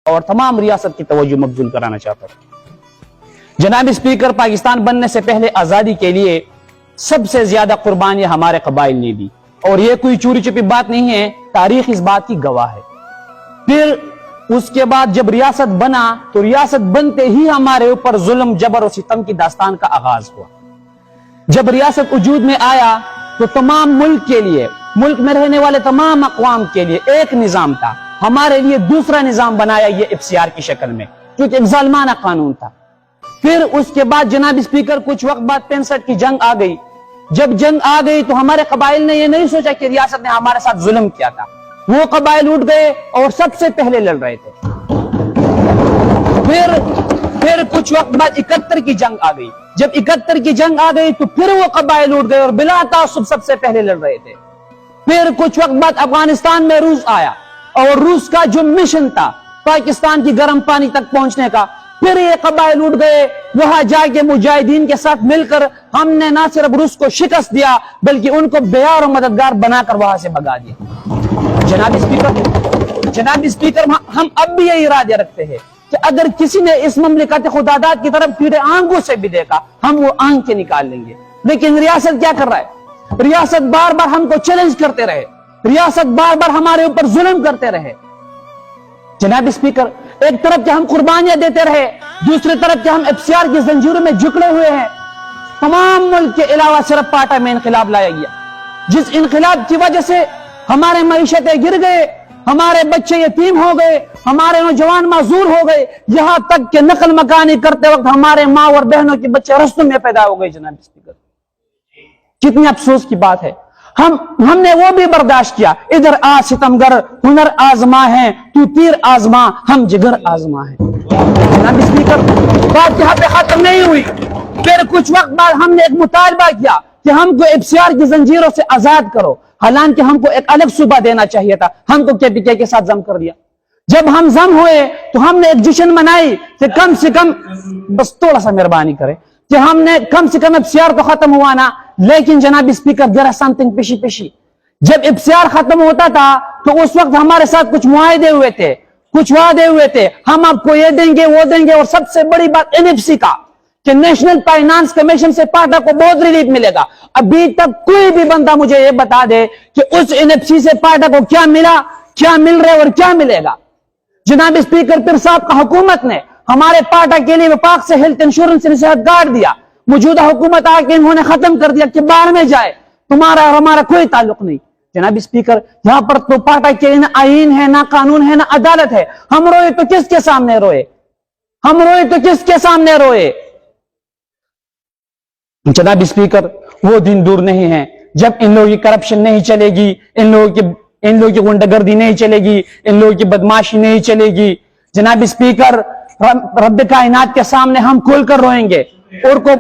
اور تمام ریاست کی توجہ مبذول کرانا چاہتا ہوں۔ جناب اسپیکر، پاکستان بننے سے پہلے آزادی کے لیے سب سے زیادہ قربانیاں ہمارے قبائل نے دی، اور یہ کوئی چوری چھپی بات نہیں ہے، تاریخ اس بات کی گواہ ہے۔ پھر اس کے بعد جب ریاست بنا تو ریاست بنتے ہی ہمارے اوپر ظلم، جبر اور ستم کی داستان کا آغاز ہوا۔ جب ریاست وجود میں آیا تو تمام ملک کے لیے، ملک میں رہنے والے تمام اقوام کے لیے ایک نظام تھا، ہمارے لیے دوسرا نظام بنایا یہ FCR کی شکل میں، کیونکہ ایک ظالمانہ قانون تھا۔ پھر اس کے بعد جناب اسپیکر کچھ وقت بعد 65 کی جنگ آ گئی۔ جب جنگ آ گئی تو ہمارے قبائل نے یہ نہیں سوچا کہ ریاست نے ہمارے ساتھ ظلم کیا تھا، وہ قبائل اٹھ گئے اور سب سے پہلے لڑ رہے تھے۔ پھر کچھ وقت بعد 71 کی جنگ آ گئی۔ جب 71 کی جنگ آ گئی تو پھر وہ قبائل اٹھ گئے اور بلا تعصب سب سے پہلے لڑ رہے تھے۔ پھر کچھ وقت بعد افغانستان میں روس آیا، اور روس کا جو مشن تھا پاکستان کی گرم پانی تک پہنچنے کا، پھر یہ قبائل اٹھ گئے۔ وہاں جا کے مجاہدین کے ساتھ مل کر ہم نے نہ صرف روس کو شکست دیا بلکہ ان کو بیار اور مددگار بنا کر وہاں سے بھگا دیا۔ جناب اسپیکر، ہم اب بھی یہ ارادے رکھتے ہیں کہ اگر کسی نے اس مملکت خداداد کی طرف ٹیڑے آنکھوں سے بھی دیکھا، ہم وہ آنکھیں نکال لیں گے۔ لیکن ریاست کیا کر رہا ہے؟ ریاست بار بار ہم کو چیلنج کرتے رہے، ریاست بار بار ہمارے اوپر ظلم کرتے رہے۔ جناب اسپیکر، ایک طرف کہ ہم قربانیاں دیتے رہے، دوسری طرف کہ ہم FCR کی زنجیروں میں جکڑے ہوئے ہیں۔ تمام ملک کے علاوہ صرف پاٹا میں انقلاب لایا گیا، جس انقلاب کی وجہ سے ہمارے معیشتیں گر گئے، ہمارے بچے یتیم ہو گئے، ہمارے نوجوان معذور ہو گئے، یہاں تک کہ نقل مکانی کرتے وقت ہمارے ماں اور بہنوں کے بچے رستوں میں پیدا ہو گئے۔ جناب اسپیکر، کتنی افسوس کی بات ہے، ہم نے وہ بھی برداشت کیا۔ ادھر آ ستمگر، ہنر آزما ہے، تو تیر آزما، ہم جگر آزما ہے۔ جناب اسپیکر، بات یہاں پہ ختم نہیں ہوئی۔ پھر کچھ وقت بعد ہم نے ایک مطالبہ کیا کہ ہم کو FCR کی زنجیروں سے آزاد کرو، حالانکہ ہم کو ایک الگ صوبہ دینا چاہیے تھا، ہم کو KPK کے ساتھ ضم کر دیا۔ جب ہم ضم ہوئے تو ہم نے ایک جشن منائی کہ کم سے کم، بس تھوڑا سا مہربانی کرے، کہ ہم نے کم سے کم FCR تو ختم ہوا نا۔ لیکن جناب speaker, there is something fishy۔ جب FCR ختم ہوتا تھا تو اس وقت ہمارے ساتھ کچھ معاہدے ہوئے تھے، کچھ وعدے ہوئے تھے، ہم آپ کو یہ دیں گے وہ دیں گے، اور سب سے بڑی بات NFC کا، کہ نیشنل فائنانس کمیشن سے پاٹا کو بہت ریلیف ملے گا۔ ابھی تک کوئی بھی بندہ مجھے یہ بتا دے کہ اس NFC سے پاٹا کو کیا ملا، کیا مل رہا ہے اور کیا ملے گا۔ جناب اسپیکر، پھر صاحب کا حکومت نے ہمارے پاٹا کے لیے وفاق سے ہیلتھ انشورنس سے صحت کارڈ دیا۔ موجودہ حکومت آ کے انہوں نے ختم کر دیا کہ باہر میں جائے، تمہارا اور ہمارا کوئی تعلق نہیں۔ جناب اسپیکر، یہاں پر تو پاٹا کے نہ آئین ہے، نہ قانون ہے، نہ عدالت ہے۔ ہم روئے تو کس کے سامنے روئے؟ ہم روئے تو کس کے سامنے روئے؟ جناب اسپیکر، وہ دن دور نہیں ہے جب ان لوگوں کی کرپشن نہیں چلے گی، ان لوگوں کی غنڈہ گردی نہیں چلے گی، ان لوگوں کی بدماشی نہیں چلے گی۔ جناب اسپیکر، رب کائنات کے سامنے ہم کھول کر روئیں گے، اور کو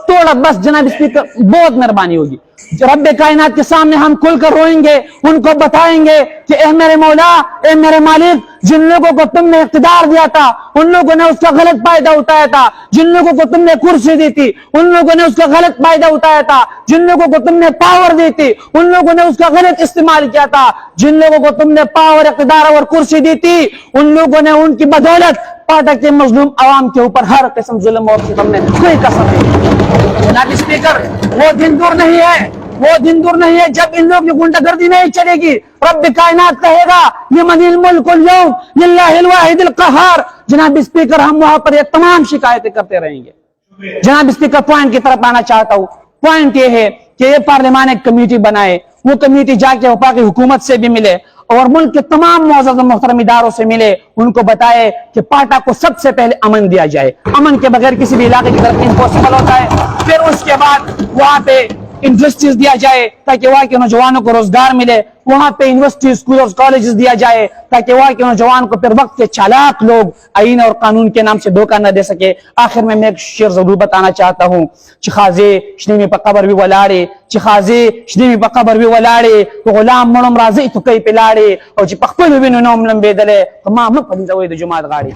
تھوڑا بس جناب اسپیکر بہت مہربانی ہوگی، رب کائنات کے سامنے ہم کھل کر روئیں گے، ان کو بتائیں گے کہ اے میرے مولا، اے میرے مالک، جن لوگوں کو تم نے اقتدار دیا تھا ان لوگوں نے اس کا غلط فائدہ اٹھایا تھا، جن لوگوں کو تم نے کرسی دی تھی ان لوگوں نے اس کا غلط فائدہ اٹھایا تھا، جن لوگوں کو تم نے پاور دی تھی ان لوگوں نے اس کا غلط استعمال کیا تھا، جن لوگوں کو تم نے پاور، اقتدار اور کرسی دی تھی ان لوگوں نے ان کی بدولت پاٹا کے مظلوم عوام کے اوپر ہر قسم ظلم اور ستم میں کوئی کسر نہیں۔ جناب اسپیکر، وہ دن دور نہیں ہے، وہ دن دور نہیں ہے جب ان لوگ کی غنڈہ گردی نہیں چلے گی۔ رب کائنات کہے گا لمن الملک اليوم للہ الواحد القہار۔ جناب اسپیکر، ہم وہاں پر یہ تمام شکایتیں کرتے رہیں گے۔ جناب اسپیکر، پوائنٹ کی طرف آنا چاہتا ہوں۔ پوائنٹ یہ ہے کہ یہ پارلیمان ایک کمیٹی بنائے، وہ کمیٹی جا کے وفاقی حکومت سے بھی ملے اور ملک کے تمام معزز و محترم اداروں سے ملے، ان کو بتائے کہ پاٹا کو سب سے پہلے امن دیا جائے، امن کے بغیر کسی بھی علاقے کی ترقی امپاسبل ہوتا ہے۔ پھر اس کے بعد وہاں پہ انڈسٹریز دیا جائے تاکہ وہاں کے نوجوانوں کو روزگار ملے، وہاں پہ یونیورسٹی، اسکول اور کالجز دیا جائے تاکہ وہاں کے نوجوان کو پھر وقت کے چالاک لوگ آئین اور قانون کے نام سے دھوکہ نہ دے سکے۔ آخر میں ایک شعر ضرور بتانا چاہتا ہوں، چخازے شنیمی پا قبر بھی ولاڑے، چخازے شنیمی پا قبر بھی ولاڑے، تو غلام مڑم راضی تو کئی پلاڑے، اور چی پخپل بھی نوم لمبے دلے، تو ماں مپنی دوئی دو جماعت غاڑی۔